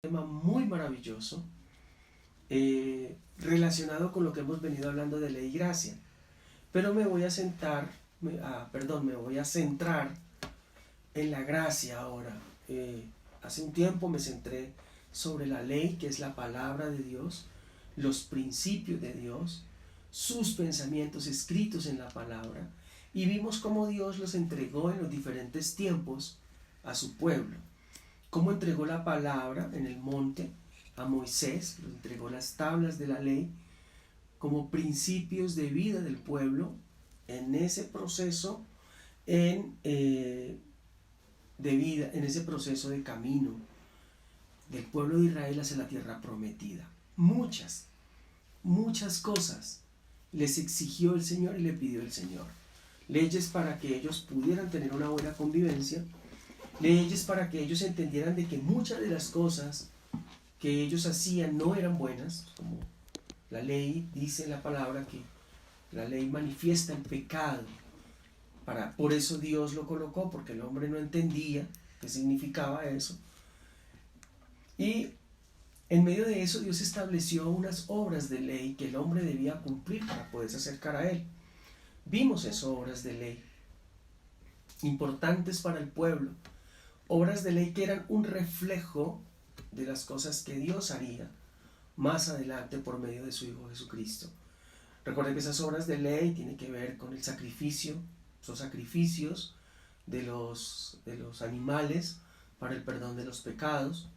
tema muy maravilloso relacionado con lo que hemos venido hablando de ley y gracia. Pero me voy a centrar en la gracia ahora. Hace un tiempo me centré sobre la ley, que es la palabra de Dios, los principios de Dios, sus pensamientos escritos en la palabra, y vimos cómo Dios los entregó en los diferentes tiempos a su pueblo. Cómo entregó la palabra en el monte a Moisés, le entregó las tablas de la ley como principios de vida del pueblo en ese proceso de vida, en ese proceso de camino del pueblo de Israel hacia la tierra prometida. Muchas cosas les exigió el Señor y le pidió el Señor. Leyes para que ellos pudieran tener una buena convivencia, leyes para que ellos entendieran de que muchas de las cosas que ellos hacían no eran buenas, como la ley dice en la palabra que la ley manifiesta el pecado. Por eso Dios lo colocó, porque el hombre no entendía qué significaba eso. Y en medio de eso Dios estableció unas obras de ley que el hombre debía cumplir para poderse acercar a Él. Vimos esas obras de ley importantes para el pueblo, obras de ley que eran un reflejo de las cosas que Dios haría más adelante por medio de su Hijo Jesucristo. Recuerden que esas obras de ley tienen que ver con el sacrificio, esos sacrificios de los animales para el perdón de los pecados.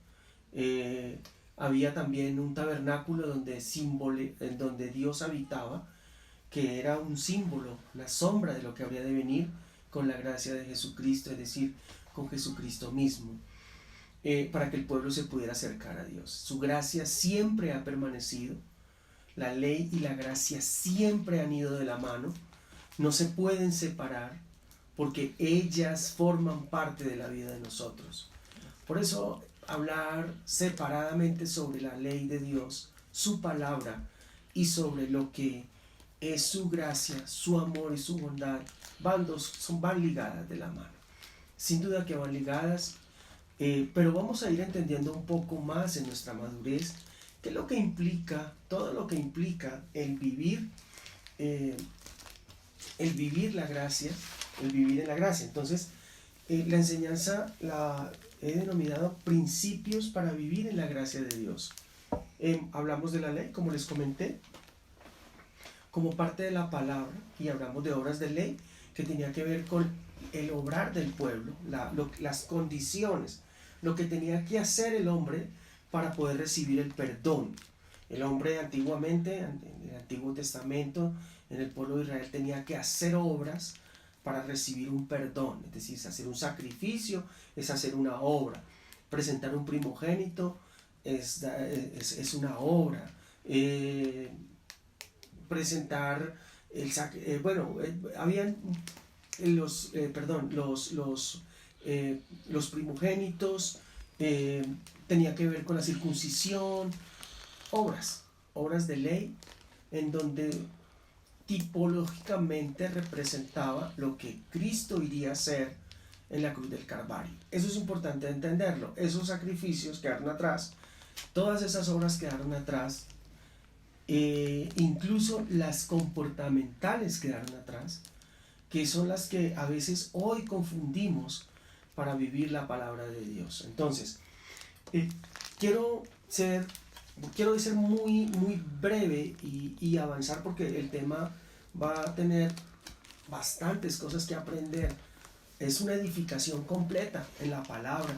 Había también un tabernáculo donde Dios habitaba, que era un símbolo, la sombra de lo que habría de venir con la gracia de Jesucristo, es decir, con Jesucristo mismo, para que el pueblo se pudiera acercar a Dios. Su gracia siempre ha permanecido, la ley y la gracia siempre han ido de la mano, no se pueden separar, porque ellas forman parte de la vida de nosotros. Por eso hablar separadamente sobre la ley de Dios, su palabra, y sobre lo que es su gracia, su amor y su bondad, van ligadas de la mano. Sin duda que van ligadas, pero vamos a ir entendiendo un poco más en nuestra madurez qué es lo que implica, todo lo que implica el vivir la gracia, el vivir en la gracia. Entonces, la enseñanza la he denominado principios para vivir en la gracia de Dios. Hablamos de la ley, como les comenté, como parte de la palabra, y hablamos de obras de ley que tenía que ver con el obrar del pueblo, las condiciones, lo que tenía que hacer el hombre para poder recibir el perdón. El hombre antiguamente, en el Antiguo Testamento, en el pueblo de Israel, tenía que hacer obras para recibir un perdón, es decir, hacer un sacrificio, es hacer una obra. Presentar un primogénito es una obra. Presentar habían los primogénitos, tenía que ver con la circuncisión, obras de ley, en donde tipológicamente representaba lo que Cristo iría a hacer en la cruz del Calvario. Eso es importante entenderlo. Esos sacrificios quedaron atrás, todas esas obras quedaron atrás, incluso las comportamentales quedaron atrás, que son las que a veces hoy confundimos para vivir la palabra de Dios. Entonces, quiero ser muy breve y avanzar, porque el tema va a tener bastantes cosas que aprender. Es una edificación completa en la palabra.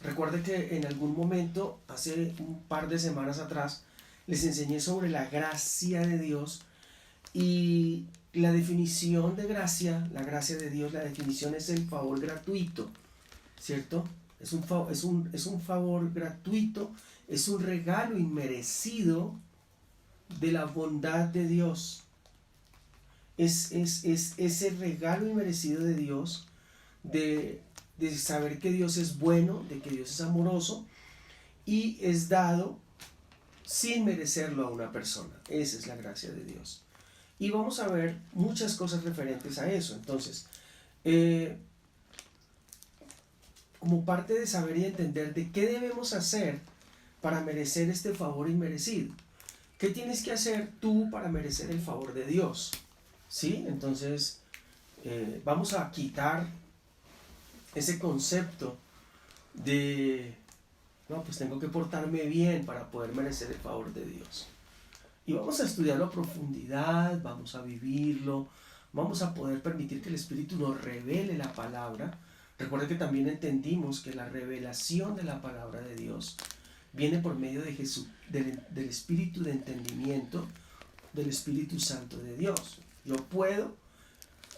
Recuerde que en algún momento, hace un par de semanas atrás, les enseñé sobre la gracia de Dios, y la definición de gracia, la gracia de Dios, la definición es el favor gratuito, ¿cierto? Es un favor gratuito, es un regalo inmerecido de la bondad de Dios. Es ese regalo inmerecido de Dios, de saber que Dios es bueno, de que Dios es amoroso, y es dado sin merecerlo a una persona. Esa es la gracia de Dios. Y vamos a ver muchas cosas referentes a eso. Entonces, como parte de saber y entender de qué debemos hacer para merecer este favor inmerecido. ¿Qué tienes que hacer tú para merecer el favor de Dios? ¿Sí? Entonces, vamos a quitar ese concepto de, no, pues tengo que portarme bien para poder merecer el favor de Dios. Y vamos a estudiarlo a profundidad, vamos a vivirlo, vamos a poder permitir que el Espíritu nos revele la palabra. Recuerda que también entendimos que la revelación de la palabra de Dios viene por medio de Jesús, del Espíritu de entendimiento, del Espíritu Santo de Dios. Yo puedo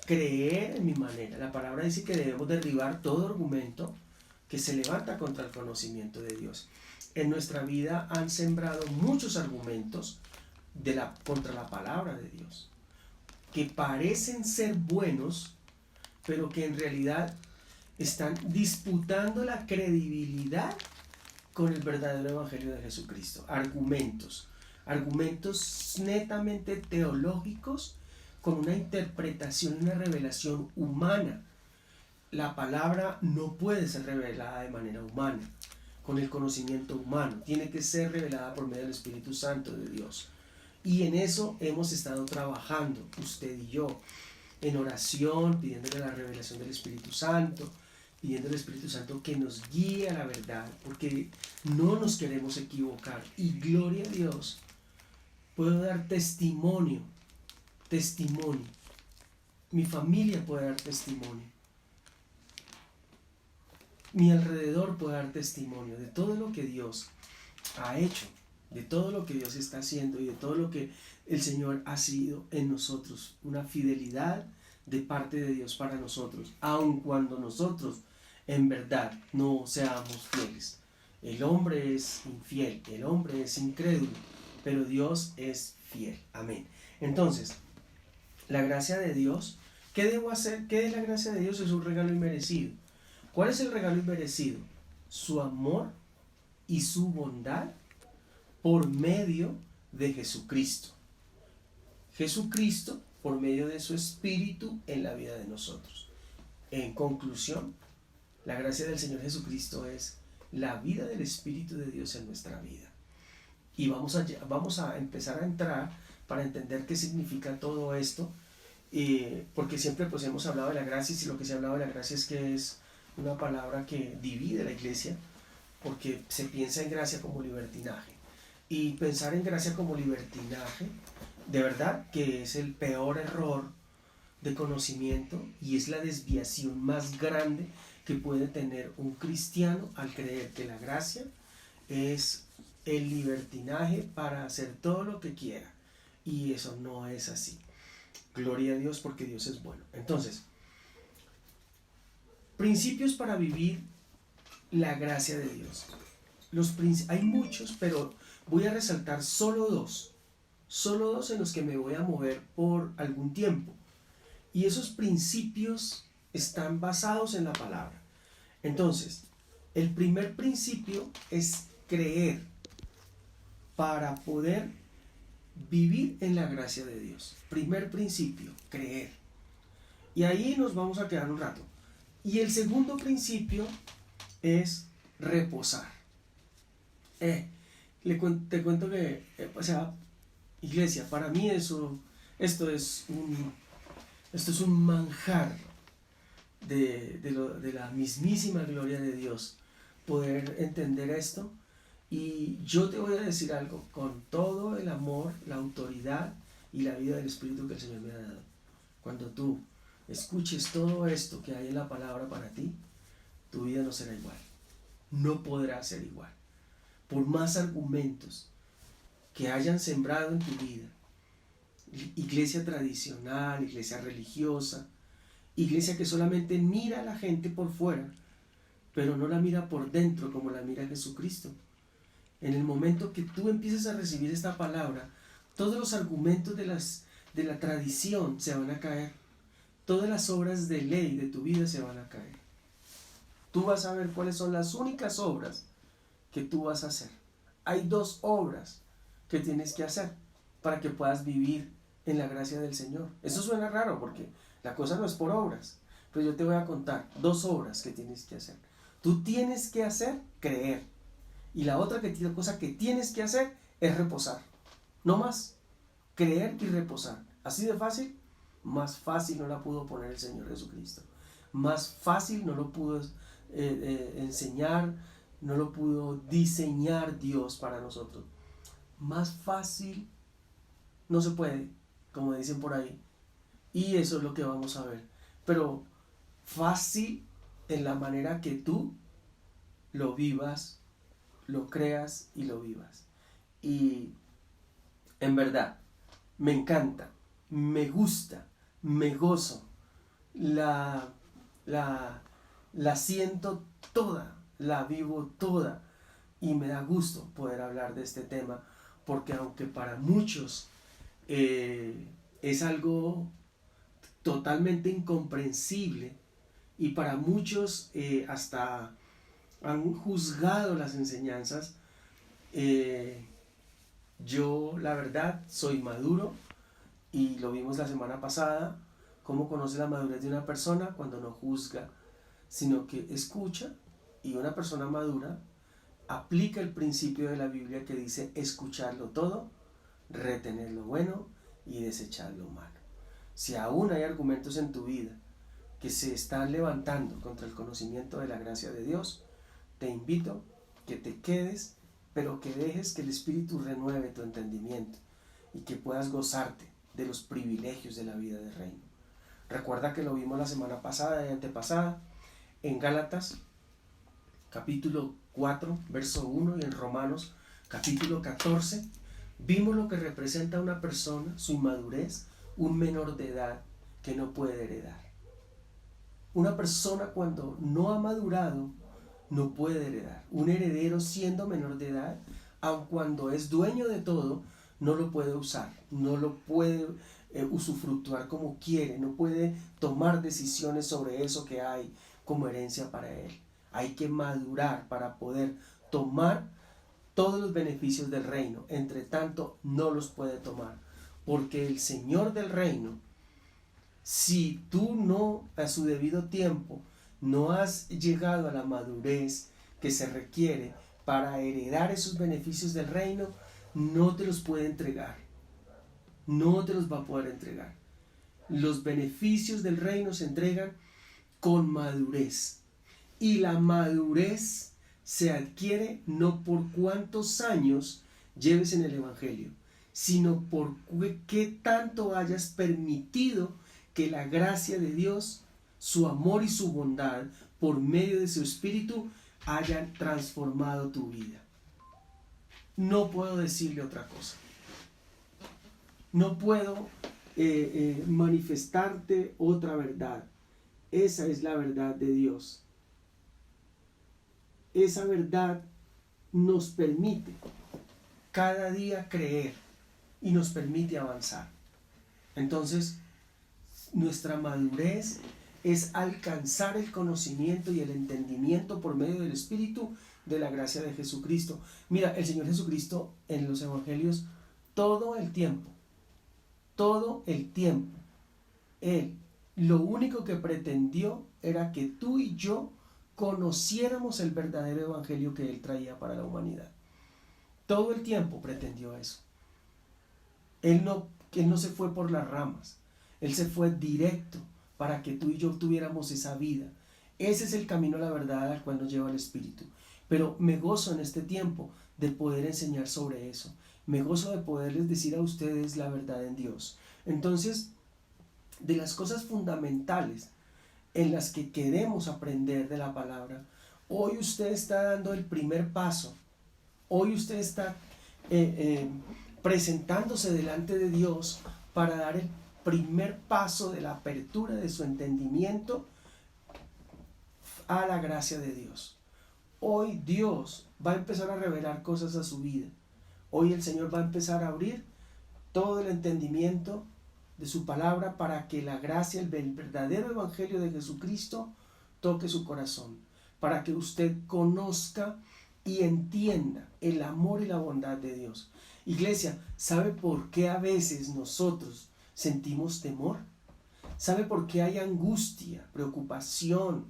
creer en mi manera. La palabra dice que debemos derribar todo argumento que se levanta contra el conocimiento de Dios. En nuestra vida han sembrado muchos argumentos contra la palabra de Dios, que parecen ser buenos, pero que en realidad están disputando la credibilidad con el verdadero evangelio de Jesucristo. Argumentos netamente teológicos, con una interpretación, una revelación humana. La palabra no puede ser revelada de manera humana, con el conocimiento humano. Tiene que ser revelada por medio del Espíritu Santo de Dios. Y en eso hemos estado trabajando, usted y yo, en oración, pidiéndole la revelación del Espíritu Santo, pidiendo al Espíritu Santo que nos guíe a la verdad, porque no nos queremos equivocar. Y gloria a Dios, puedo dar testimonio. Mi familia puede dar testimonio. Mi alrededor puede dar testimonio de todo lo que Dios ha hecho, de todo lo que Dios está haciendo y de todo lo que el Señor ha sido en nosotros. Una fidelidad de parte de Dios para nosotros, aun cuando nosotros en verdad no seamos fieles. El hombre es infiel, el hombre es incrédulo, pero Dios es fiel. Amén. Entonces, la gracia de Dios, ¿qué debo hacer? ¿Qué es la gracia de Dios? Es un regalo inmerecido. ¿Cuál es el regalo inmerecido? Su amor y su bondad por medio de Jesucristo. Jesucristo por medio de su Espíritu en la vida de nosotros. En conclusión, la gracia del Señor Jesucristo es la vida del Espíritu de Dios en nuestra vida. Y vamos a empezar a entrar para entender qué significa todo esto, porque siempre pues hemos hablado de la gracia, y si lo que se ha hablado de la gracia es que es una palabra que divide la iglesia, porque se piensa en gracia como libertinaje. Y pensar en gracia como libertinaje, de verdad que es el peor error de conocimiento y es la desviación más grande que puede tener un cristiano al creer que la gracia es el libertinaje para hacer todo lo que quiera. Y eso no es así. Gloria a Dios, porque Dios es bueno. Entonces, principios para vivir la gracia de Dios. Hay muchos, pero voy a resaltar solo dos en los que me voy a mover por algún tiempo. Y esos principios están basados en la palabra. Entonces, el primer principio es creer para poder vivir en la gracia de Dios. Primer principio, creer. Y ahí nos vamos a quedar un rato. Y el segundo principio es reposar. Te cuento que, iglesia, para mí esto es un manjar de la mismísima gloria de Dios, poder entender esto. Y yo te voy a decir algo, con todo el amor, la autoridad y la vida del Espíritu que el Señor me ha dado. Cuando tú escuches todo esto que hay en la palabra para ti, tu vida no será igual. No podrá ser igual. Por más argumentos que hayan sembrado en tu vida, iglesia tradicional, iglesia religiosa, iglesia que solamente mira a la gente por fuera, pero no la mira por dentro como la mira Jesucristo. En el momento que tú empieces a recibir esta palabra, todos los argumentos de la tradición se van a caer. Todas las obras de ley de tu vida se van a caer. Tú vas a ver cuáles son las únicas obras que tú vas a hacer. Hay dos obras que tienes que hacer para que puedas vivir en la gracia del Señor. Eso suena raro porque la cosa no es por obras, pero yo te voy a contar dos obras que tienes que hacer. Tú tienes que hacer, creer. Y la otra cosa que tienes que hacer es reposar. No más. Creer y reposar. Así de fácil. Más fácil no la pudo poner el Señor Jesucristo. Más fácil no lo pudo enseñar, no lo pudo diseñar Dios para nosotros. Más fácil no se puede, como dicen por ahí. Y eso es lo que vamos a ver. Pero fácil en la manera que tú lo vivas, lo creas y lo vivas. Y en verdad, me encanta, me gusta, me gozo, la siento toda, la vivo toda, y me da gusto poder hablar de este tema, porque aunque para muchos es algo totalmente incomprensible, y para muchos hasta han juzgado las enseñanzas, yo la verdad soy maduro, y lo vimos la semana pasada, cómo conoce la madurez de una persona cuando no juzga, sino que escucha. Y una persona madura aplica el principio de la Biblia que dice escucharlo todo, retener lo bueno y desechar lo malo. Si aún hay argumentos en tu vida que se están levantando contra el conocimiento de la gracia de Dios, te invito que te quedes, pero que dejes que el Espíritu renueve tu entendimiento y que puedas gozarte de los privilegios de la vida del reino. Recuerda que lo vimos la semana pasada y antepasada en Gálatas capítulo 4 verso 1 y en Romanos capítulo 14 vimos lo que representa a una persona, su inmadurez, un menor de edad que no puede heredar. Una persona cuando no ha madurado no puede heredar. Un heredero siendo menor de edad, aun cuando es dueño de todo, no lo puede usar, no lo puede usufructuar como quiere, no puede tomar decisiones sobre eso que hay como herencia para él. Hay que madurar para poder tomar todos los beneficios del reino. Entre tanto, no los puede tomar, porque el Señor del reino, si tú no a su debido tiempo no has llegado a la madurez que se requiere para heredar esos beneficios del reino, no te los puede entregar, no te los va a poder entregar. Los beneficios del reino se entregan con madurez, y la madurez se adquiere no por cuántos años lleves en el Evangelio, sino por qué tanto hayas permitido que la gracia de Dios, su amor y su bondad por medio de su Espíritu hayan transformado tu vida. No puedo decirle otra cosa. No puedo manifestarte otra verdad. Esa es la verdad de Dios. Esa verdad nos permite cada día creer y nos permite avanzar. Entonces, nuestra madurez es alcanzar el conocimiento y el entendimiento por medio del Espíritu de la gracia de Jesucristo. Mira, el Señor Jesucristo en los evangelios todo el tiempo, Él lo único que pretendió era que tú y yo conociéramos el verdadero evangelio que Él traía para la humanidad. Todo el tiempo pretendió eso. Él no se fue por las ramas, Él se fue directo para que tú y yo tuviéramos esa vida. Ese es el camino a la verdad al cual nos lleva el Espíritu. Pero me gozo en este tiempo de poder enseñar sobre eso. Me gozo de poderles decir a ustedes la verdad en Dios. Entonces, de las cosas fundamentales en las que queremos aprender de la palabra, hoy usted está dando el primer paso. Hoy usted está presentándose delante de Dios para dar el primer paso de la apertura de su entendimiento a la gracia de Dios. Hoy Dios va a empezar a revelar cosas a su vida. Hoy el Señor va a empezar a abrir todo el entendimiento de su palabra para que la gracia, el verdadero evangelio de Jesucristo toque su corazón, para que usted conozca y entienda el amor y la bondad de Dios. Iglesia, ¿sabe por qué a veces nosotros sentimos temor? ¿Sabe por qué hay angustia, preocupación?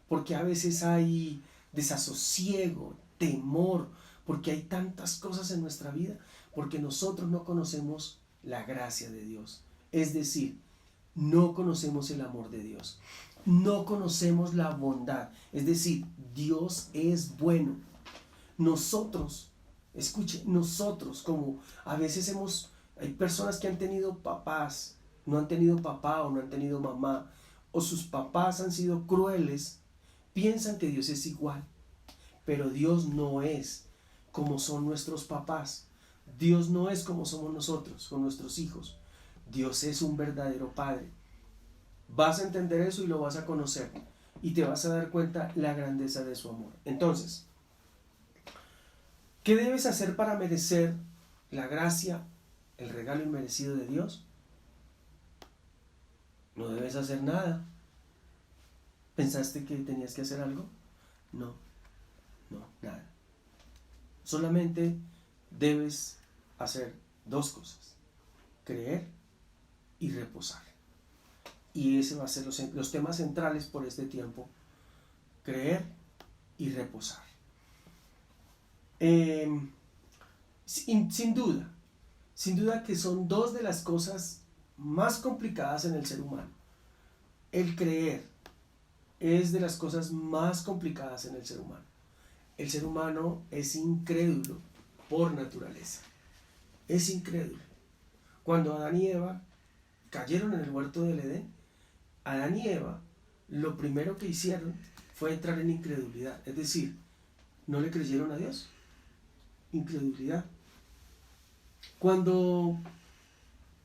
Porque a veces hay desasosiego, temor, porque hay tantas cosas en nuestra vida, porque nosotros no conocemos la gracia de Dios. Es decir, no conocemos el amor de Dios, no conocemos la bondad. Es decir, Dios es bueno. Nosotros, escuche, nosotros como a veces hay personas que han tenido papás, no han tenido papá o no han tenido mamá, o sus papás han sido crueles, piensan que Dios es igual, pero Dios no es como son nuestros papás. Dios no es como somos nosotros con nuestros hijos. Dios es un verdadero Padre. Vas a entender eso y lo vas a conocer y te vas a dar cuenta la grandeza de su amor. Entonces, ¿qué debes hacer para merecer la gracia, el regalo inmerecido de Dios? No debes hacer nada. ¿Pensaste que tenías que hacer algo? No, nada. Solamente debes hacer dos cosas: creer y reposar. Y ese va a ser los temas centrales por este tiempo: creer y reposar. Sin duda que son dos de las cosas más complicadas en el ser humano. El creer es de las cosas más complicadas en el ser humano. El ser humano es incrédulo por naturaleza. Es incrédulo. Cuando Adán y Eva cayeron en el huerto del Edén, Adán y Eva lo primero que hicieron fue entrar en incredulidad. Es decir, no le creyeron a Dios. Incredulidad. Cuando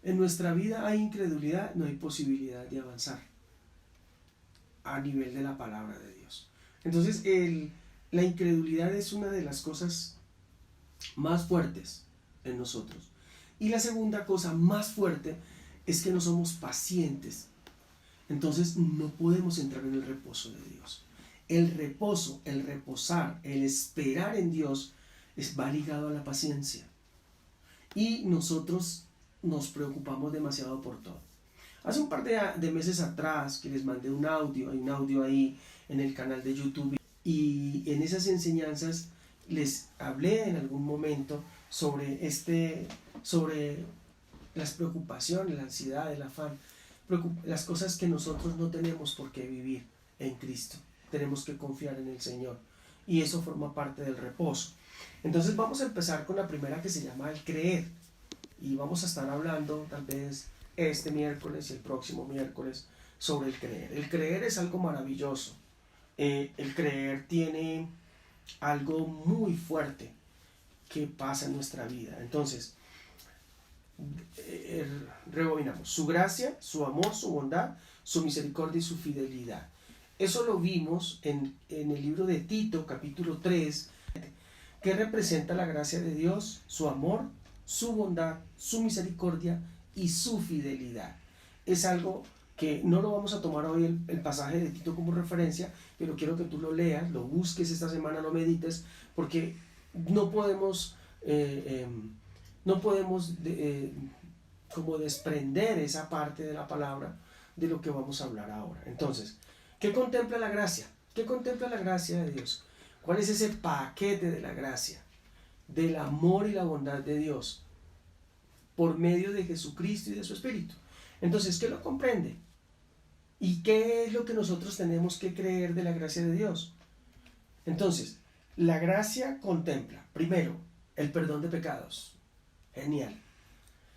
en nuestra vida hay incredulidad, no hay posibilidad de avanzar a nivel de la palabra de Dios. Entonces, la incredulidad es una de las cosas más fuertes en nosotros. Y la segunda cosa más fuerte es que no somos pacientes. Entonces, no podemos entrar en el reposo de Dios. El reposo, el reposar, el esperar en Dios va ligado a la paciencia. Y nosotros nos preocupamos demasiado por todo. Hace un par de meses atrás que les mandé un audio, hay un audio ahí en el canal de YouTube, y en esas enseñanzas les hablé en algún momento sobre las preocupaciones, la ansiedad, el afán, las cosas que nosotros no tenemos por qué vivir en Cristo. Tenemos que confiar en el Señor y eso forma parte del reposo. Entonces vamos a empezar con la primera, que se llama el creer, y vamos a estar hablando tal vez este miércoles y el próximo miércoles sobre el creer. El creer es algo maravilloso. El creer tiene algo muy fuerte que pasa en nuestra vida. Entonces, rebobinamos: su gracia, su amor, su bondad, su misericordia y su fidelidad. Eso lo vimos en el libro de Tito, capítulo 3, que representa la gracia de Dios, su amor, su bondad, su misericordia y su fidelidad. Es algo que no lo vamos a tomar hoy el pasaje de Tito como referencia, pero quiero que tú lo leas, lo busques esta semana, lo medites, porque no podemos como desprender esa parte de la palabra de lo que vamos a hablar ahora. Entonces, ¿qué contempla la gracia? ¿Qué contempla la gracia de Dios? ¿Cuál es ese paquete de la gracia? Del amor y la bondad de Dios por medio de Jesucristo y de su Espíritu. Entonces, ¿qué lo comprende? ¿Y qué es lo que nosotros tenemos que creer de la gracia de Dios? Entonces, la gracia contempla, primero, el perdón de pecados. Genial.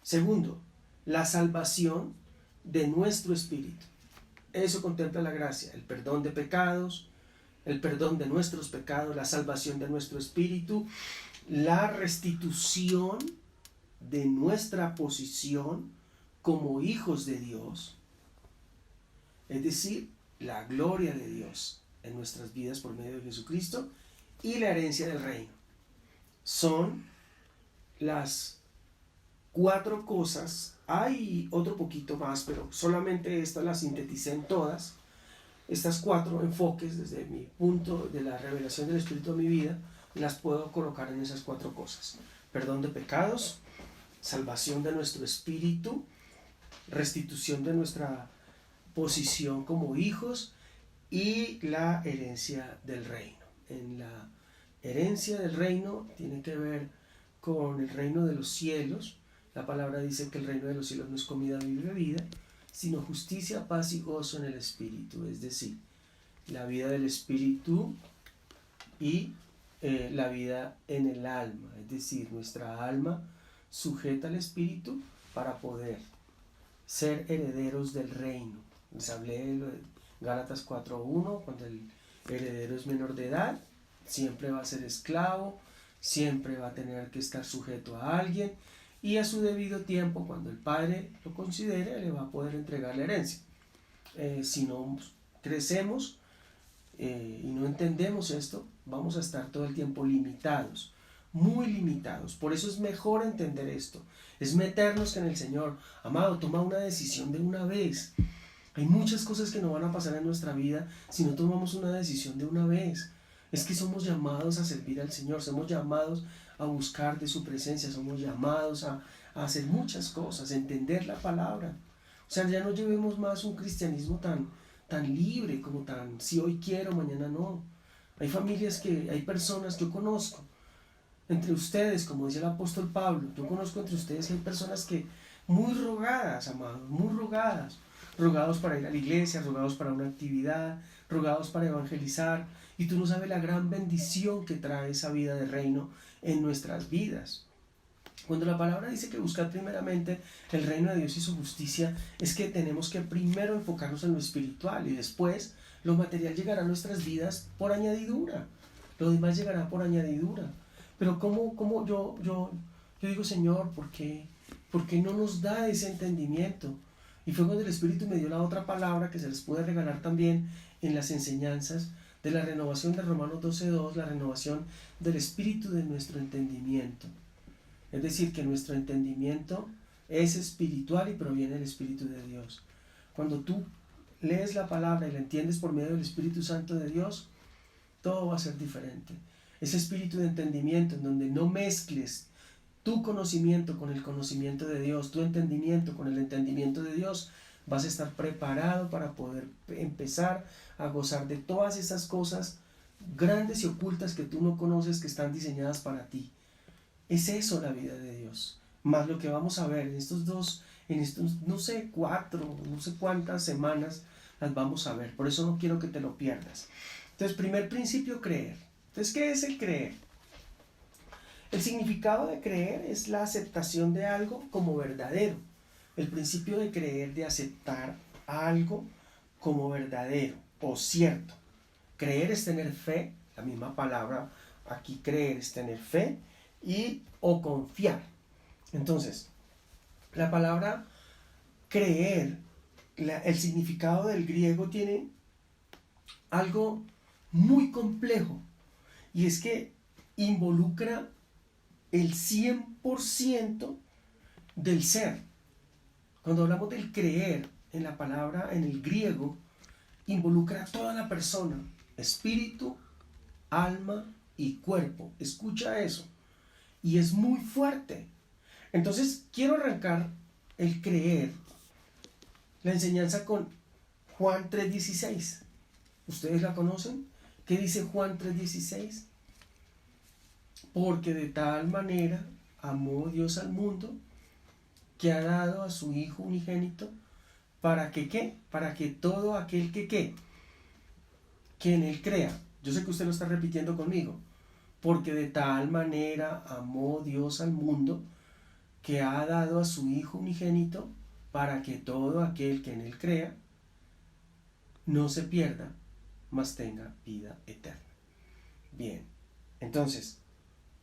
Segundo, la salvación de nuestro espíritu. Eso contempla la gracia: el perdón de pecados, el perdón de nuestros pecados, la salvación de nuestro espíritu, la restitución de nuestra posición como hijos de Dios, es decir, la gloria de Dios en nuestras vidas por medio de Jesucristo, y la herencia del reino. Son las 4 cosas. Hay otro poquito más, pero solamente estas las sinteticé en todas. Estas 4 enfoques, desde mi punto de la revelación del Espíritu a mi vida, las puedo colocar en esas 4 cosas: perdón de pecados, salvación de nuestro espíritu, restitución de nuestra posición como hijos y la herencia del reino. en la herencia del reino tiene que ver con el reino de los cielos. La palabra dice que el reino de los cielos no es comida ni bebida, sino justicia, paz y gozo en el Espíritu, es decir, la vida del Espíritu y la vida en el alma, es decir, nuestra alma sujeta al Espíritu para poder ser herederos del reino. Les hablé de Gálatas 4:1, cuando el heredero es menor de edad, siempre va a ser esclavo, siempre va a tener que estar sujeto a alguien, y a su debido tiempo, cuando el padre lo considere, le va a poder entregar la herencia. Si no crecemos y no entendemos esto, vamos a estar todo el tiempo limitados, muy limitados. Por eso es mejor entender esto, es meternos en el Señor. Amado, toma una decisión de una vez. Hay muchas cosas que no van a pasar en nuestra vida si no tomamos una decisión de una vez. Es que somos llamados a servir al Señor, somos llamados a buscar de su presencia, somos llamados a hacer muchas cosas, a entender la palabra. O sea, ya no llevemos más un cristianismo tan libre, como tan, si hoy quiero, mañana no. Hay familias hay personas, yo conozco, entre ustedes, como dice el apóstol Pablo, yo conozco entre ustedes que hay personas que muy rogadas, amados, muy rogados para ir a la iglesia, rogados para una actividad, rogados para evangelizar, y tú no sabes la gran bendición que trae esa vida de reino en nuestras vidas. Cuando la palabra dice que buscar primeramente el reino de Dios y su justicia, es que tenemos que primero enfocarnos en lo espiritual y después lo material llegará a nuestras vidas por añadidura. Lo demás llegará por añadidura. Pero ¿cómo yo digo, Señor, ¿por qué no nos da ese entendimiento? Y fue cuando el Espíritu me dio la otra palabra que se les puede regalar también en las enseñanzas de la renovación de Romanos 12:2, la renovación del espíritu de nuestro entendimiento. Es decir, que nuestro entendimiento es espiritual y proviene del Espíritu de Dios. Cuando tú lees la palabra y la entiendes por medio del Espíritu Santo de Dios, todo va a ser diferente. Ese espíritu de entendimiento en donde no mezcles tu conocimiento con el conocimiento de Dios, tu entendimiento con el entendimiento de Dios, vas a estar preparado para poder empezar a gozar de todas esas cosas grandes y ocultas que tú no conoces, que están diseñadas para ti. Es eso la vida de Dios. Más lo que vamos a ver en estos no sé cuántas semanas las vamos a ver. Por eso no quiero que te lo pierdas. Entonces, primer principio, creer. Entonces, ¿qué es el creer? El significado de creer es la aceptación de algo como verdadero. El principio de creer, de aceptar algo como verdadero o cierto. Creer es tener fe, la misma palabra aquí, creer es tener fe o confiar. Entonces, la palabra creer, el significado del griego tiene algo muy complejo, y es que involucra el 100% del ser. Cuando hablamos del creer, en la palabra, en el griego, involucra a toda la persona, espíritu, alma y cuerpo. Escucha eso. Y es muy fuerte. Entonces, quiero arrancar el creer, la enseñanza con Juan 3:16. ¿Ustedes la conocen? ¿Qué dice Juan 3:16? Porque de tal manera amó Dios al mundo, que ha dado a su Hijo unigénito, para que ¿qué? Para que todo aquel que en él crea. Yo sé que usted lo está repitiendo conmigo. Porque de tal manera amó Dios al mundo, que ha dado a su Hijo unigénito, para que todo aquel que en él crea no se pierda, mas tenga vida eterna. Bien, entonces,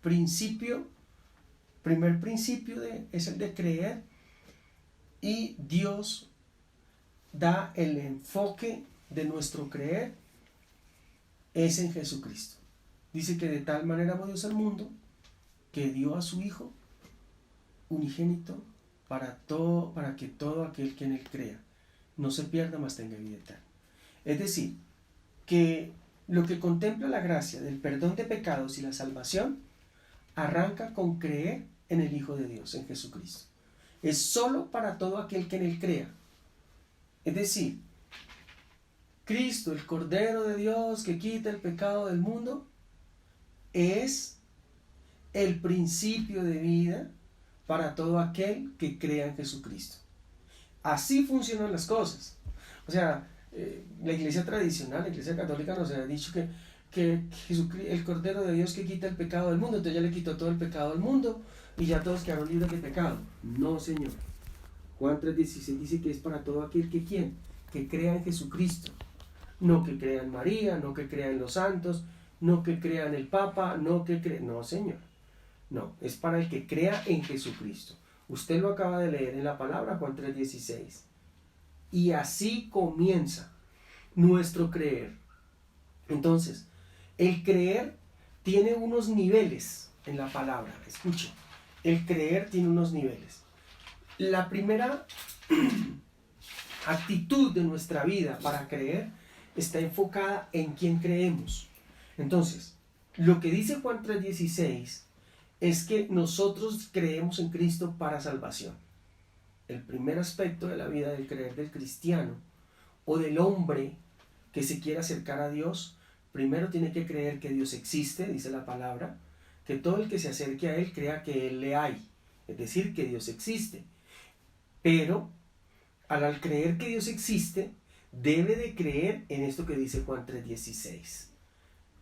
primer principio es el de creer, y Dios da el enfoque de nuestro creer es en Jesucristo. Dice que de tal manera amó Dios al mundo, que dio a su Hijo unigénito para que todo aquel que en él crea no se pierda, mas tenga vida eterna. Es decir, que lo que contempla la gracia del perdón de pecados y la salvación arranca con creer en el Hijo de Dios, en Jesucristo. Es solo para todo aquel que en él crea. Es decir, Cristo, el Cordero de Dios que quita el pecado del mundo, es el principio de vida para todo aquel que crea en Jesucristo. Así funcionan las cosas. O sea, la iglesia tradicional, la iglesia católica nos ha dicho que Jesucristo, el Cordero de Dios que quita el pecado del mundo, entonces ya le quitó todo el pecado del mundo y ya todos quedaron libres de pecado. No, Señor. Juan 3:16 dice que es para todo aquel que ¿quién? Que crea en Jesucristo. No que crea en María, no que crea en los santos, no que crea en el Papa, no que crea... No, Señor. No, es para el que crea en Jesucristo. Usted lo acaba de leer en la palabra, Juan 3:16. Y así comienza nuestro creer. Entonces, el creer tiene unos niveles en la palabra. Escuche, el creer tiene unos niveles. La primera actitud de nuestra vida para creer está enfocada en quién creemos. Entonces, lo que dice Juan 3:16 es que nosotros creemos en Cristo para salvación. El primer aspecto de la vida del creer del cristiano o del hombre que se quiera acercar a Dios, primero tiene que creer que Dios existe, dice la palabra, que todo el que se acerque a Él crea que Él le hay, es decir, que Dios existe. Pero al creer que Dios existe, debe de creer en esto que dice Juan 3:16.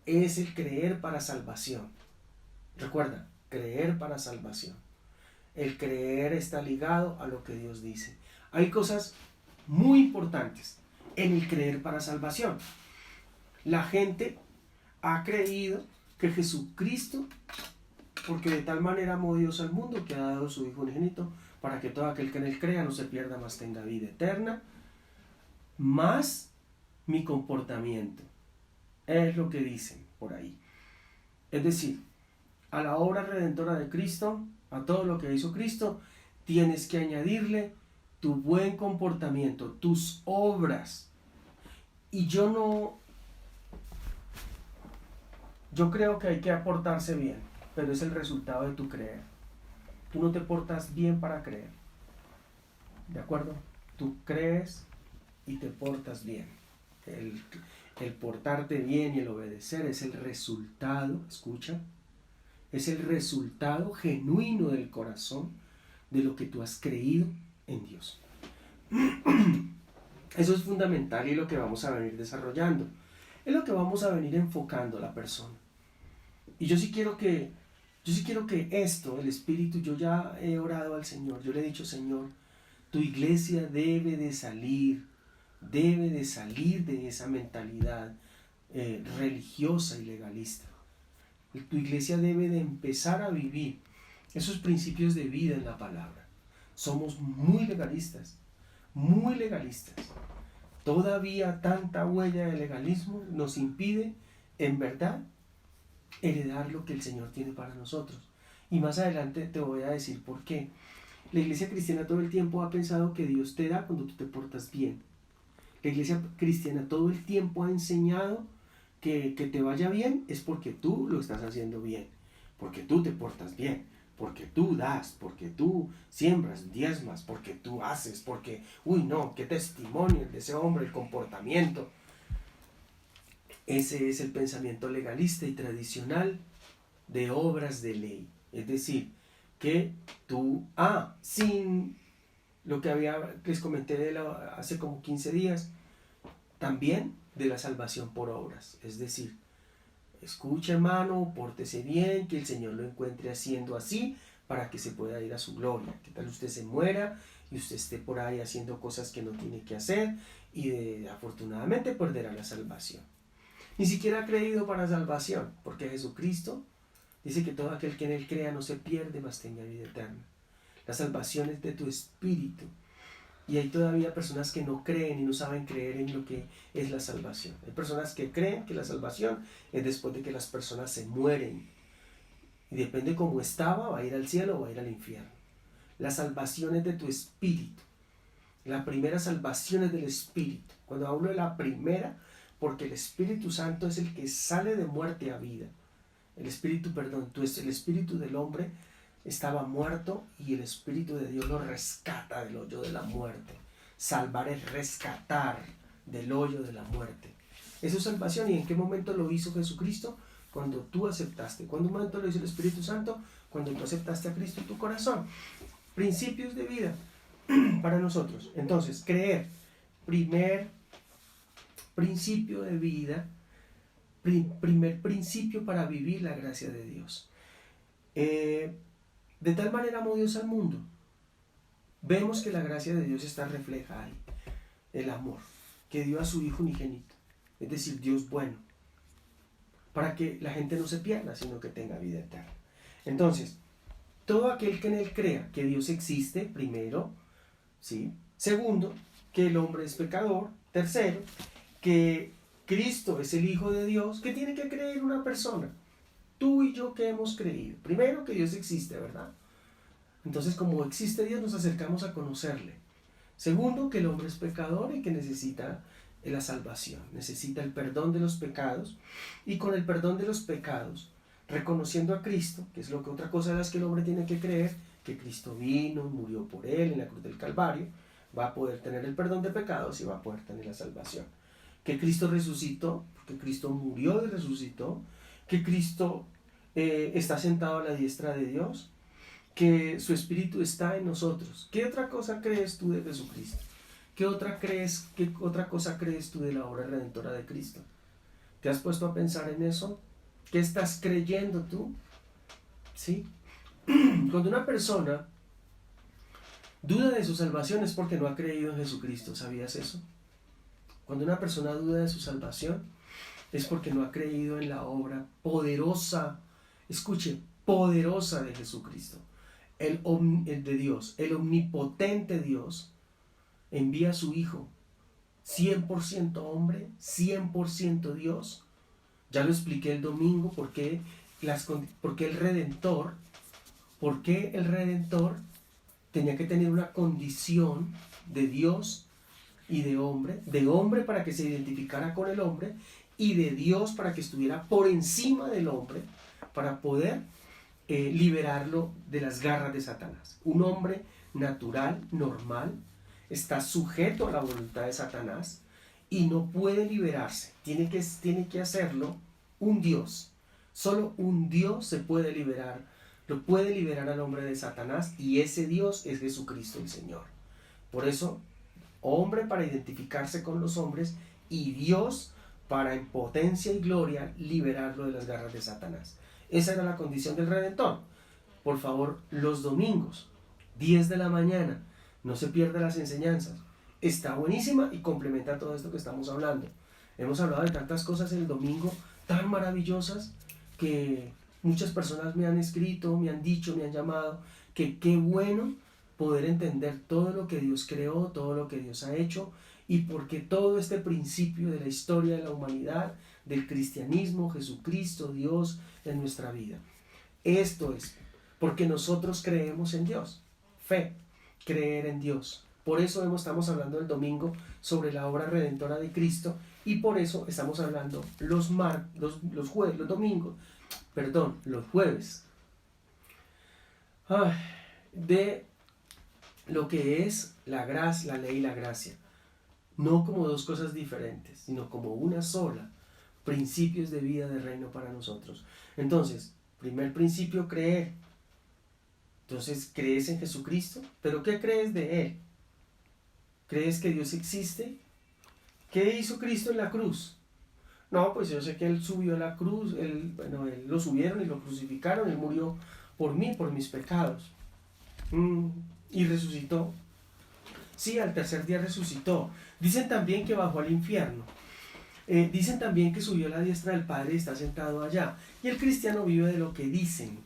Es el creer para salvación. Recuerda, creer para salvación. El creer está ligado a lo que Dios dice. Hay cosas muy importantes en el creer para salvación. La gente ha creído que Jesucristo, porque de tal manera amó Dios al mundo que ha dado su Hijo unigénito, para que todo aquel que en Él crea no se pierda, mas tenga vida eterna, más mi comportamiento. Es lo que dicen por ahí. Es decir, a la obra redentora de Cristo, a todo lo que hizo Cristo, tienes que añadirle tu buen comportamiento, tus obras. Y yo creo que hay que portarse bien, pero es el resultado de tu creer. Tú no te portas bien para creer. ¿De acuerdo? Tú crees y te portas bien. El portarte bien y el obedecer es el resultado, escucha, es el resultado genuino del corazón de lo que tú has creído en Dios. Eso es fundamental y es lo que vamos a venir desarrollando. Es lo que vamos a venir enfocando a la persona. Y yo sí quiero que esto, el Espíritu, yo ya he orado al Señor, yo le he dicho, Señor, tu iglesia debe de salir de esa mentalidad religiosa y legalista. Tu iglesia debe de empezar a vivir esos principios de vida en la palabra. Somos muy legalistas, muy legalistas. Todavía tanta huella de legalismo nos impide, en verdad, heredar lo que el Señor tiene para nosotros. Y más adelante te voy a decir por qué. La iglesia cristiana todo el tiempo ha pensado que Dios te da cuando tú te portas bien. La iglesia cristiana todo el tiempo ha enseñado que te vaya bien es porque tú lo estás haciendo bien, porque tú te portas bien, porque tú das, porque tú siembras, diezmas, porque tú haces, porque, uy no, qué testimonio de ese hombre, el comportamiento. Ese es el pensamiento legalista y tradicional de obras de ley. Es decir, que tú, sin lo que les comenté hace como 15 días, también de la salvación por obras. Es decir, escucha hermano, pórtese bien, que el Señor lo encuentre haciendo así para que se pueda ir a su gloria. ¿Qué tal usted se muera y usted esté por ahí haciendo cosas que no tiene que hacer y afortunadamente perderá la salvación? Ni siquiera ha creído para salvación, porque Jesucristo dice que todo aquel que en Él crea no se pierde, mas tenga vida eterna. La salvación es de tu espíritu. Y hay todavía personas que no creen y no saben creer en lo que es la salvación. Hay personas que creen que la salvación es después de que las personas se mueren. Y depende cómo estaba, va a ir al cielo o va a ir al infierno. La salvación es de tu espíritu. La primera salvación es del espíritu. Cuando hablo de la primera, porque el Espíritu Santo es el que sale de muerte a vida. El espíritu del hombre estaba muerto y el Espíritu de Dios lo rescata del hoyo de la muerte. Salvar es rescatar del hoyo de la muerte. Eso es salvación. ¿Y en qué momento lo hizo Jesucristo? cuando tú aceptaste. ¿Cuándo un momento lo hizo el Espíritu Santo? Cuando tú aceptaste a Cristo en tu corazón. Principios de vida para nosotros. Entonces, creer. Primer principio de vida. Primer principio para vivir la gracia de Dios. De tal manera amó Dios al mundo. Vemos que la gracia de Dios está reflejada ahí. El amor que dio a su Hijo unigénito. Es decir, Dios bueno. Para que la gente no se pierda, sino que tenga vida eterna. Entonces, todo aquel que en él crea que Dios existe, primero, ¿sí? Segundo, que el hombre es pecador. Tercero, que Cristo es el Hijo de Dios. ¿Qué tiene que creer una persona? Tú y yo que hemos creído. Primero, que Dios existe, ¿verdad? Entonces, como existe Dios, nos acercamos a conocerle. Segundo, que el hombre es pecador y que necesita la salvación, necesita el perdón de los pecados, y con el perdón de los pecados, reconociendo a Cristo, que es lo que otra cosa de las que el hombre tiene que creer, que Cristo vino, murió por él en la cruz del Calvario, va a poder tener el perdón de pecados y va a poder tener la salvación. Que Cristo resucitó, porque Cristo murió y resucitó, que Cristo está sentado a la diestra de Dios, que su Espíritu está en nosotros. ¿Qué otra cosa crees tú de Jesucristo? ¿Qué otra cosa crees tú de la obra redentora de Cristo? ¿Te has puesto a pensar en eso? ¿Qué estás creyendo tú? ¿Sí? Cuando una persona duda de su salvación es porque no ha creído en Jesucristo. ¿Sabías eso? Cuando una persona duda de su salvación es porque no ha creído en la obra poderosa, escuche, poderosa de Jesucristo. El de Dios, el omnipotente Dios, envía a su Hijo, 100% hombre, 100% Dios. Ya lo expliqué el domingo, por qué el Redentor tenía que tener una condición de Dios y de hombre para que se identificara con el hombre, y de Dios para que estuviera por encima del hombre, para poder liberarlo de las garras de Satanás. Un hombre natural, normal, está sujeto a la voluntad de Satanás y no puede liberarse. Tiene que hacerlo un Dios. Solo un Dios se puede liberar. Lo puede liberar al hombre de Satanás, y ese Dios es Jesucristo el Señor. Por eso, hombre para identificarse con los hombres, y Dios para en potencia y gloria liberarlo de las garras de Satanás. Esa era la condición del Redentor. Por favor, los domingos, 10 de la mañana, no se pierda las enseñanzas. Está buenísima y complementa todo esto que estamos hablando. Hemos hablado de tantas cosas el domingo tan maravillosas que muchas personas me han escrito, me han dicho, me han llamado, que qué bueno poder entender todo lo que Dios creó, todo lo que Dios ha hecho, y porque todo este principio de la historia de la humanidad, del cristianismo, Jesucristo, Dios en nuestra vida. Esto es porque nosotros creemos en Dios. Fe, creer en Dios. Por eso estamos hablando el domingo sobre la obra redentora de Cristo, y por eso estamos hablando los jueves de lo que es la gracia, la ley y la gracia. No como dos cosas diferentes, sino como una sola. Principios de vida de reino para nosotros. Entonces, primer principio, creer. Entonces, ¿crees en Jesucristo? ¿Pero qué crees de Él? ¿Crees que Dios existe? ¿Qué hizo Cristo en la cruz? No, pues yo sé que Él subió a la cruz, Él lo subieron y lo crucificaron, Él murió por mí, por mis pecados. Y resucitó. Sí, al tercer día resucitó. Dicen también que bajó al infierno. Dicen también que subió a la diestra del Padre y está sentado allá. Y el cristiano vive de lo que dicen,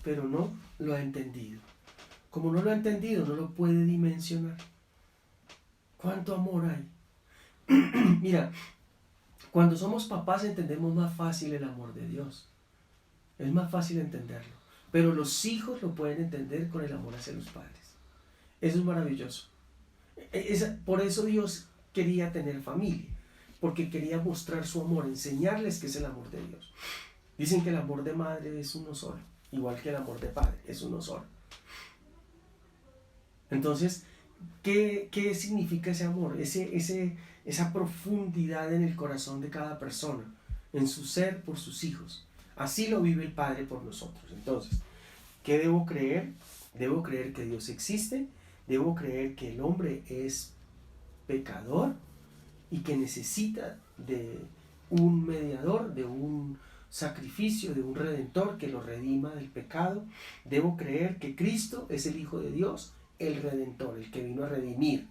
pero no lo ha entendido. Como no lo ha entendido, no lo puede dimensionar. ¿Cuánto amor hay? Mira, cuando somos papás entendemos más fácil el amor de Dios. Es más fácil entenderlo. Pero los hijos lo pueden entender con el amor hacia los padres. Eso es maravilloso. Por eso Dios quería tener familia, porque quería mostrar su amor, enseñarles qué es el amor de Dios. Dicen que el amor de madre es uno solo, igual que el amor de padre es uno solo. Entonces, ¿qué significa ese amor? Esa profundidad en el corazón de cada persona, en su ser por sus hijos. Así lo vive el Padre por nosotros. Entonces, ¿qué debo creer? Debo creer que Dios existe, debo creer que el hombre es pecador y que necesita de un mediador, de un sacrificio, de un redentor que lo redima del pecado. Debo creer que Cristo es el Hijo de Dios, el redentor, el que vino a redimir.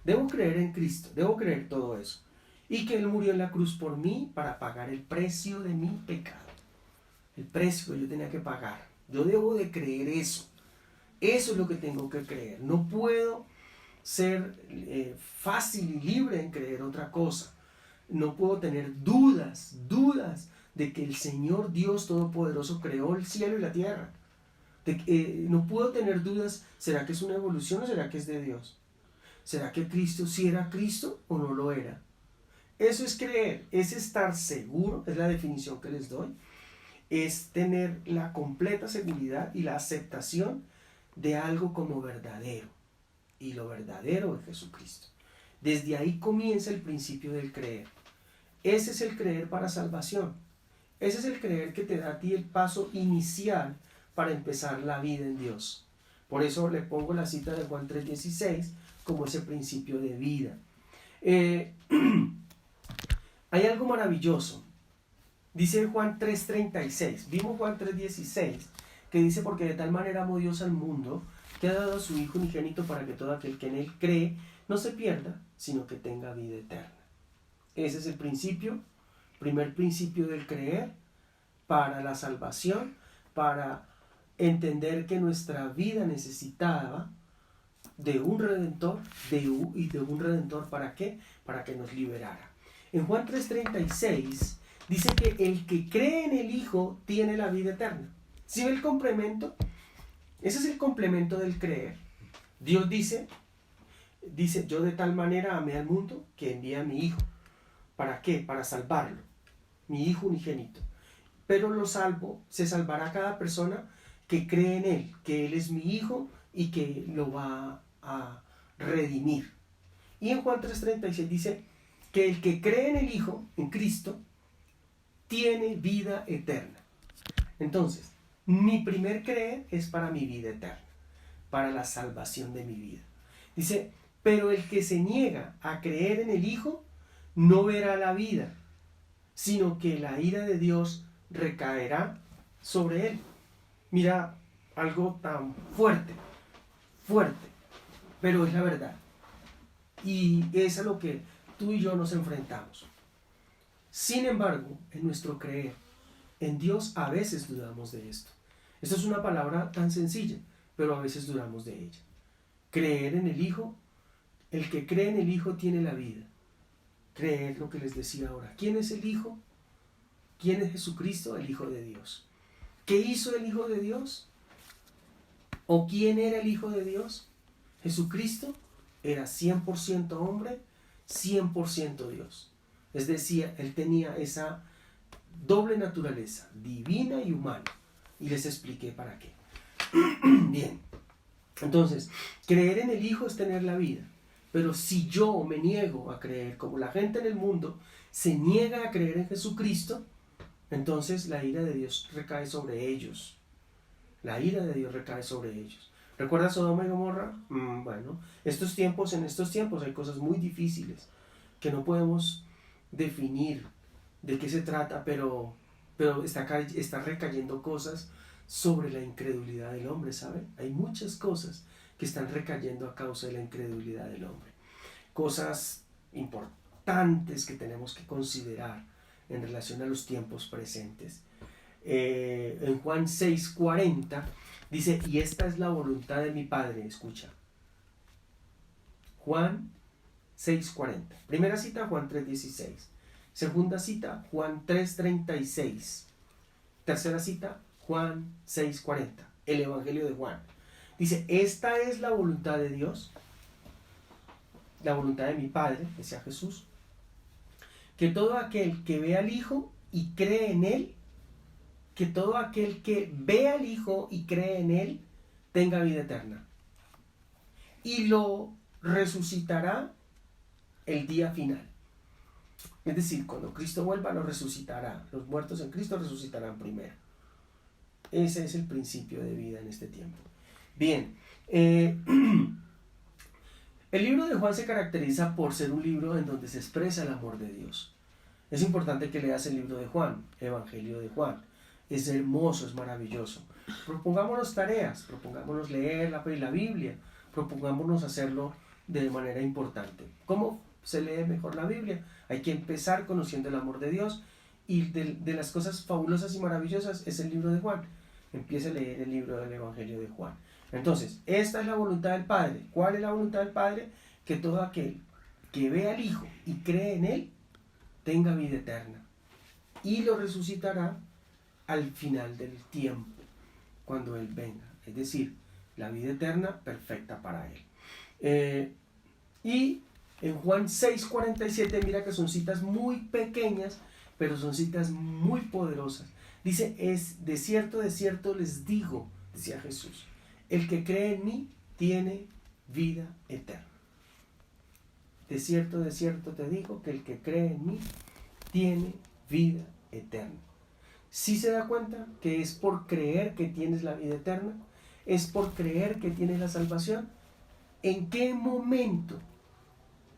Debo creer en Cristo, debo creer todo eso. Y que Él murió en la cruz por mí para pagar el precio de mi pecado. El precio que yo tenía que pagar. Yo debo de creer eso. Eso es lo que tengo que creer. No puedo ser fácil y libre en creer otra cosa. No puedo tener dudas de que el Señor Dios Todopoderoso creó el cielo y la tierra. No puedo tener dudas, ¿será que es una evolución o será que es de Dios? ¿Será que Cristo sí era Cristo o no lo era? Eso es creer, es estar seguro, es la definición que les doy, es tener la completa seguridad y la aceptación de algo como verdadero. Y lo verdadero es Jesucristo. Desde ahí comienza el principio del creer. Ese es el creer para salvación. Ese es el creer que te da a ti el paso inicial para empezar la vida en Dios. Por eso le pongo la cita de Juan 3:16 como ese principio de vida. Hay algo maravilloso. Dice Juan 3:36. Vimos Juan 3:16, que dice: porque de tal manera amó Dios al mundo, que ha dado a su Hijo unigénito para que todo aquel que en Él cree no se pierda, sino que tenga vida eterna. Ese es el principio, primer principio del creer para la salvación, para entender que nuestra vida necesitaba de un redentor, y de un redentor ¿para qué? Para que nos liberara. En Juan 3:36 dice que el que cree en el Hijo tiene la vida eterna. ¿Sí ve el complemento? Ese es el complemento del creer. Dios dice, yo de tal manera amé al mundo que envié a mi Hijo. ¿Para qué? Para salvarlo. Mi Hijo unigénito. Pero lo salvo, se salvará cada persona que cree en Él, que Él es mi Hijo y que lo va a redimir. Y en Juan 3:36 dice que el que cree en el Hijo, en Cristo, tiene vida eterna. Entonces, mi primer creer es para mi vida eterna, para la salvación de mi vida. Dice, pero el que se niega a creer en el Hijo no verá la vida, sino que la ira de Dios recaerá sobre él. Mira, algo tan fuerte, pero es la verdad. Y es a lo que tú y yo nos enfrentamos. Sin embargo, en nuestro creer en Dios a veces dudamos de esto. Esta es una palabra tan sencilla, pero a veces dudamos de ella. Creer en el Hijo, el que cree en el Hijo tiene la vida. Creer lo que les decía ahora. ¿Quién es el Hijo? ¿Quién es Jesucristo? El Hijo de Dios. ¿Qué hizo el Hijo de Dios? ¿O quién era el Hijo de Dios? Jesucristo era 100% hombre, 100% Dios. Es decir, Él tenía esa doble naturaleza, divina y humana. Y les expliqué para qué. Bien. Entonces, creer en el Hijo es tener la vida. Pero si yo me niego a creer, como la gente en el mundo se niega a creer en Jesucristo, entonces la ira de Dios recae sobre ellos. La ira de Dios recae sobre ellos. ¿Recuerdas Sodoma y Gomorra? Bueno, en estos tiempos hay cosas muy difíciles que no podemos definir de qué se trata, pero está recayendo cosas sobre la incredulidad del hombre, ¿sabe? Hay muchas cosas que están recayendo a causa de la incredulidad del hombre. Cosas importantes que tenemos que considerar en relación a los tiempos presentes. En Juan 6:40 dice, y esta es la voluntad de mi Padre, escucha. Juan 6:40. Primera cita, Juan 3:16. Segunda cita, Juan 3:36. Tercera cita, Juan 6:40. El Evangelio de Juan. Dice, esta es la voluntad de Dios, la voluntad de mi Padre, decía Jesús, que todo aquel que ve al Hijo y cree en Él, que todo aquel que ve al Hijo y cree en Él, tenga vida eterna. Y lo resucitará el día final. Es decir, cuando Cristo vuelva, los resucitará. Los muertos en Cristo resucitarán primero. Ese es el principio de vida en este tiempo. Bien, el libro de Juan se caracteriza por ser un libro en donde se expresa el amor de Dios. Es importante que leas el libro de Juan, Evangelio de Juan. Es hermoso, es maravilloso. Propongámonos tareas, propongámonos leer la Biblia, propongámonos hacerlo de manera importante. ¿Cómo se lee mejor la Biblia? Hay que empezar conociendo el amor de Dios, y de las cosas fabulosas y maravillosas es el libro de Juan. Empieza a leer el libro del Evangelio de Juan. Entonces, esta es la voluntad del Padre. ¿Cuál es la voluntad del Padre? Que todo aquel que ve al Hijo y cree en Él tenga vida eterna, y lo resucitará al final del tiempo, cuando Él venga. Es decir, la vida eterna perfecta para Él. Y en Juan 6:47, mira que son citas muy pequeñas, pero son citas muy poderosas. Dice, de cierto les digo, decía Jesús, el que cree en mí tiene vida eterna. De cierto te digo que el que cree en mí tiene vida eterna. ¿Sí se da cuenta que es por creer que tienes la vida eterna? ¿Es por creer que tienes la salvación? ¿En qué momento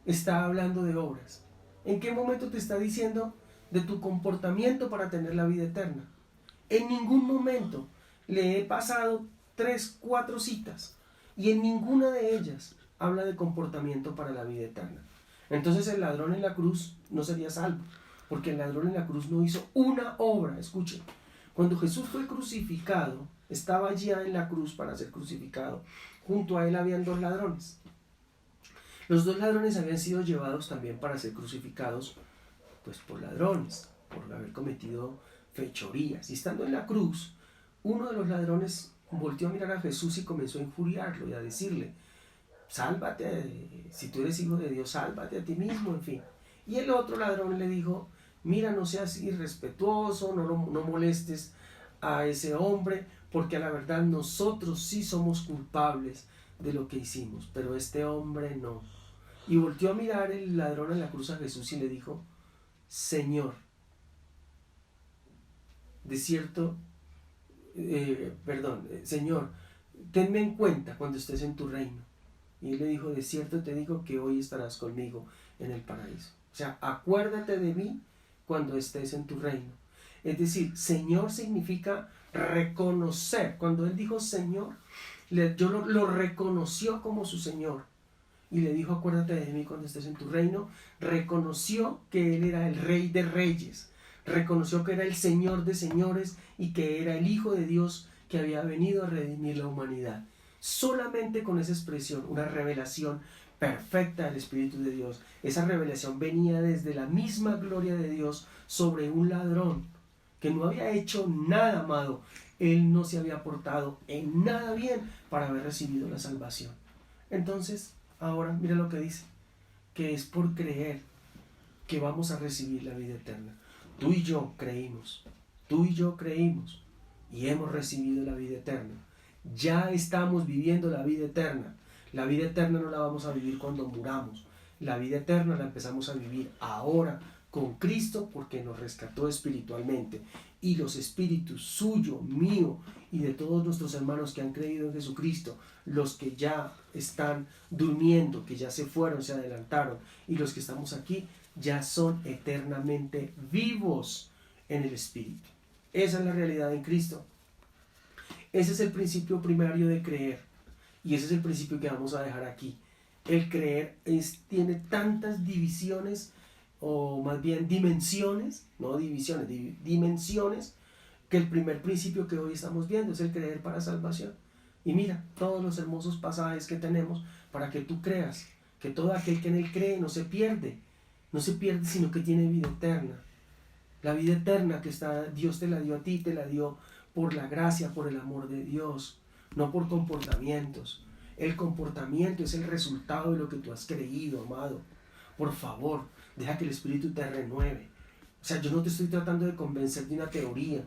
está hablando de obras? ¿En qué momento te está diciendo de tu comportamiento para tener la vida eterna? En ningún momento. Le he pasado 3, 4 citas y en ninguna de ellas habla de comportamiento para la vida eterna. Entonces el ladrón en la cruz no sería salvo, porque el ladrón en la cruz no hizo una obra. Escuchen, cuando Jesús fue crucificado, estaba ya en la cruz para ser crucificado. Junto a él habían 2 ladrones. Los 2 ladrones habían sido llevados también para ser crucificados, pues por ladrones, por haber cometido fechorías. Y estando en la cruz, uno de los ladrones volteó a mirar a Jesús y comenzó a injuriarlo y a decirle, sálvate, si tú eres hijo de Dios, sálvate a ti mismo, en fin. Y el otro ladrón le dijo, mira, no seas irrespetuoso, no molestes a ese hombre, porque a la verdad nosotros sí somos culpables de lo que hicimos, pero este hombre no. Y volteó a mirar el ladrón en la cruz a Jesús y le dijo, Señor, de cierto, Señor, tenme en cuenta cuando estés en tu reino. Y él le dijo, de cierto te digo que hoy estarás conmigo en el paraíso. O sea, acuérdate de mí cuando estés en tu reino. Es decir, Señor significa reconocer. Cuando él dijo Señor, lo reconoció como su Señor. Y le dijo, acuérdate de mí cuando estés en tu reino. Reconoció que él era el Rey de Reyes. Reconoció que era el Señor de señores y que era el Hijo de Dios que había venido a redimir la humanidad. Solamente con esa expresión, una revelación perfecta del Espíritu de Dios. Esa revelación venía desde la misma gloria de Dios sobre un ladrón que no había hecho nada, amado. Él no se había portado en nada bien para haber recibido la salvación. Entonces, ahora mira lo que dice, que es por creer que vamos a recibir la vida eterna. Tú y yo creímos y hemos recibido la vida eterna. Ya estamos viviendo la vida eterna. La vida eterna no la vamos a vivir cuando muramos. La vida eterna la empezamos a vivir ahora con Cristo, porque nos rescató espiritualmente. Y los espíritus suyo, mío y de todos nuestros hermanos que han creído en Jesucristo, los que ya están durmiendo, que ya se fueron, se adelantaron, y los que estamos aquí, ya son eternamente vivos en el Espíritu. Esa es la realidad en Cristo. Ese es el principio primario de creer, y ese es el principio que vamos a dejar aquí. El creer tiene tantas divisiones, o más bien dimensiones, no divisiones, dimensiones, que el primer principio que hoy estamos viendo es el creer para salvación. Y mira todos los hermosos pasajes que tenemos para que tú creas que todo aquel que en él cree no se pierde, sino que tiene vida eterna. La vida eterna que Dios te la dio a ti, te la dio por la gracia, por el amor de Dios, no por comportamientos. El comportamiento es el resultado de lo que tú has creído, amado. Por favor, deja que el Espíritu te renueve. O sea, yo no te estoy tratando de convencer de una teoría,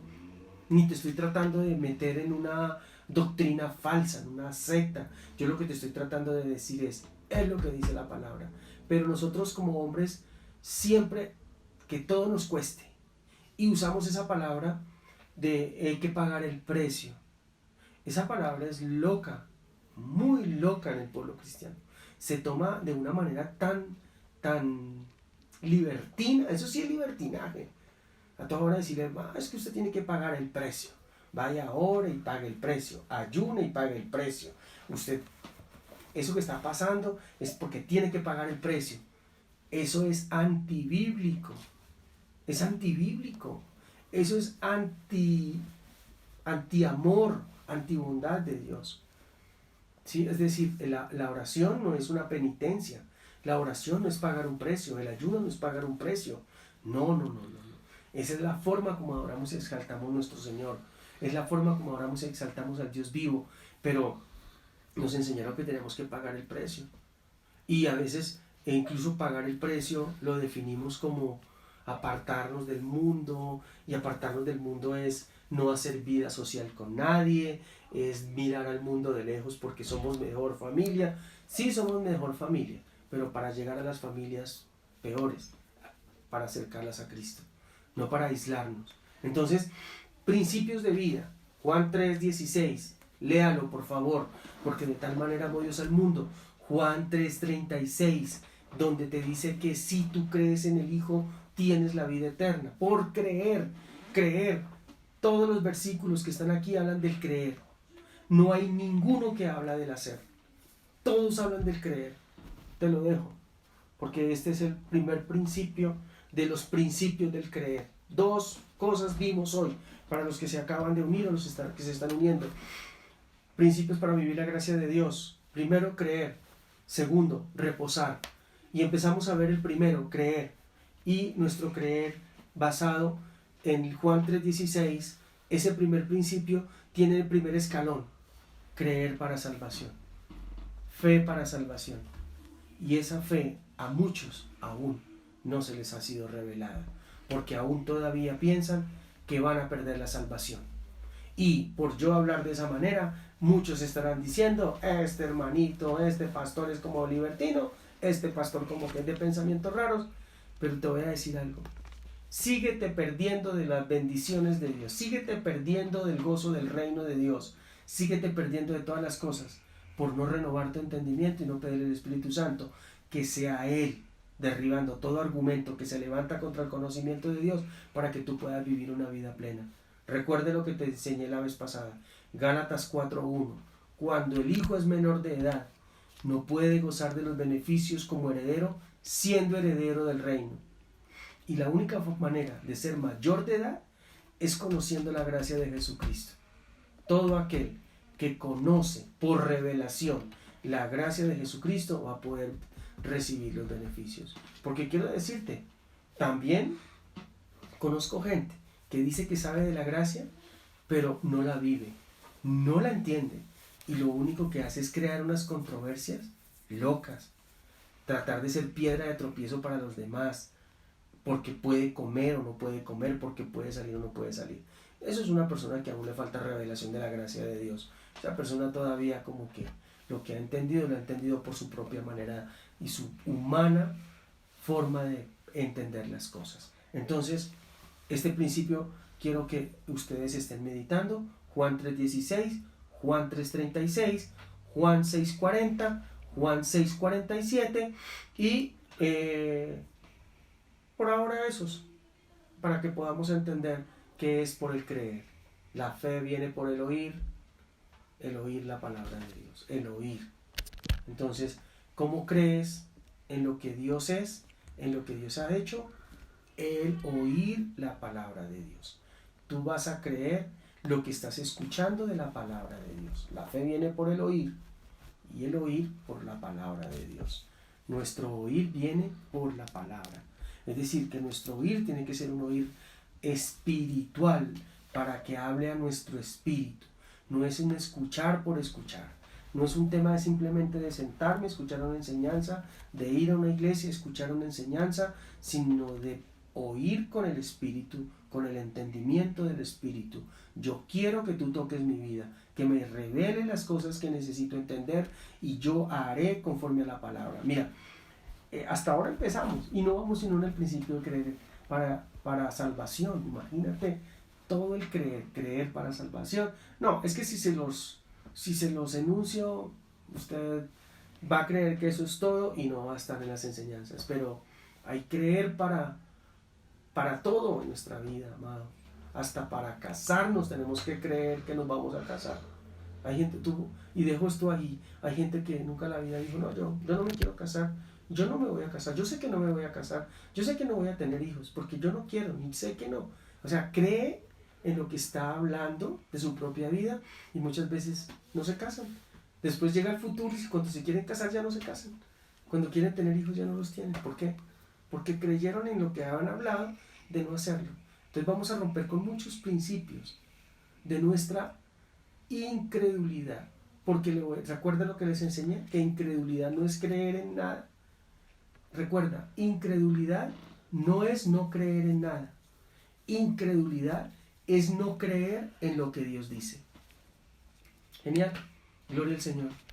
ni te estoy tratando de meter en una doctrina falsa, en una secta. Yo lo que te estoy tratando de decir es lo que dice la palabra. Pero nosotros como hombres siempre que todo nos cueste. Y usamos esa palabra de hay que pagar el precio. Esa palabra es loca, muy loca en el pueblo cristiano. Se toma de una manera tan libertina. Eso sí es libertinaje. A toda hora decirle, es que usted tiene que pagar el precio. Vaya ahora y pague el precio. Ayune y pague el precio. Usted, eso que está pasando es porque tiene que pagar el precio. Eso es antibíblico. Es antibíblico. Eso es anti-amor, antibondad de Dios. ¿Sí? Es decir, la oración no es una penitencia. La oración no es pagar un precio. El ayuno no es pagar un precio. No. Esa es la forma como adoramos y exaltamos a nuestro Señor. Es la forma como adoramos y exaltamos al Dios vivo. Pero nos enseñaron que tenemos que pagar el precio. Y a veces, incluso pagar el precio, lo definimos como apartarnos del mundo. Y apartarnos del mundo es no hacer vida social con nadie, es mirar al mundo de lejos porque somos mejor familia. Sí, somos mejor familia, pero para llegar a las familias peores, para acercarlas a Cristo, no para aislarnos. Entonces, principios de vida, Juan 3:16, léalo por favor, porque de tal manera amó Dios al mundo. Juan 3:36, donde te dice que si tú crees en el Hijo, tienes la vida eterna, por creer. Todos los versículos que están aquí hablan del creer. No hay ninguno que habla del hacer. Todos hablan del creer. Te lo dejo, porque este es el primer principio de los principios del creer. 2 cosas vimos hoy, para los que se acaban de unir o los que se están uniendo. Principios para vivir la gracia de Dios. Primero, creer. Segundo, reposar. Y empezamos a ver el primero, creer. Y nuestro creer basado en Juan 3:16, ese primer principio tiene el primer escalón, creer para salvación, fe para salvación. Y esa fe a muchos aún no se les ha sido revelada, porque aún todavía piensan que van a perder la salvación. Y por yo hablar de esa manera, muchos estarán diciendo, este hermanito, este pastor es como libertino, este pastor como que es de pensamientos raros. Pero te voy a decir algo. Síguete perdiendo de las bendiciones de Dios. Síguete perdiendo del gozo del reino de Dios. Síguete perdiendo de todas las cosas por no renovar tu entendimiento y no pedirle al Espíritu Santo que sea Él derribando todo argumento que se levanta contra el conocimiento de Dios para que tú puedas vivir una vida plena. Recuerde lo que te enseñé la vez pasada. Gálatas 4:1. Cuando el hijo es menor de edad, no puede gozar de los beneficios como heredero, siendo heredero del reino. Y la única manera de ser mayor de edad es conociendo la gracia de Jesucristo. Todo aquel que conoce por revelación la gracia de Jesucristo va a poder recibir los beneficios. Porque quiero decirte, también conozco gente que dice que sabe de la gracia, pero no la vive, no la entiende. Y lo único que hace es crear unas controversias locas. Tratar de ser piedra de tropiezo para los demás, porque puede comer o no puede comer, porque puede salir o no puede salir. Eso es una persona que aún le falta revelación de la gracia de Dios. Esa persona todavía como que lo que ha entendido, lo ha entendido por su propia manera y su humana forma de entender las cosas. Entonces, este principio quiero que ustedes estén meditando. Juan 3:16, Juan 3:36, Juan 6:40, Juan 6:47 y por ahora esos, para que podamos entender que es por el creer. La fe viene por el oír la palabra de Dios, el oír. Entonces, ¿cómo crees en lo que Dios es, en lo que Dios ha hecho? El oír la palabra de Dios. Tú vas a creer lo que estás escuchando de la palabra de Dios. La fe viene por el oír y el oír por la palabra de Dios. Nuestro oír viene por la palabra. Es decir, que nuestro oír tiene que ser un oír espiritual para que hable a nuestro espíritu. No es un escuchar por escuchar. No es un tema de simplemente de sentarme, escuchar una enseñanza, de ir a una iglesia, escuchar una enseñanza, sino de oír con el espíritu, con el entendimiento del espíritu. Yo quiero que tú toques mi vida, que me revele las cosas que necesito entender y yo haré conforme a la palabra. Mira, hasta ahora empezamos y no vamos sino en el principio de creer. para salvación. Imagínate todo el creer para salvación. No, es que si se los enuncio, usted va a creer que eso es todo y no va a estar en las enseñanzas. Pero hay creer para todo en nuestra vida, amado. Hasta para casarnos tenemos que creer que nos vamos a casar. Hay gente, y dejo esto ahí, hay gente que nunca en la vida dijo, no, yo no me quiero casar, yo no me voy a casar, yo sé que no me voy a casar, yo sé que no voy a tener hijos, porque yo no quiero, ni sé que no. O sea, cree en lo que está hablando de su propia vida y muchas veces no se casan. Después llega el futuro y cuando se quieren casar ya no se casan. Cuando quieren tener hijos ya no los tienen. ¿Por qué? Porque creyeron en lo que habían hablado de no hacerlo. Entonces vamos a romper con muchos principios de nuestra incredulidad. Porque recuerda lo que les enseñé, que incredulidad no es creer en nada. Recuerda, incredulidad no es no creer en nada. Incredulidad es no creer en lo que Dios dice. Genial. Gloria al Señor.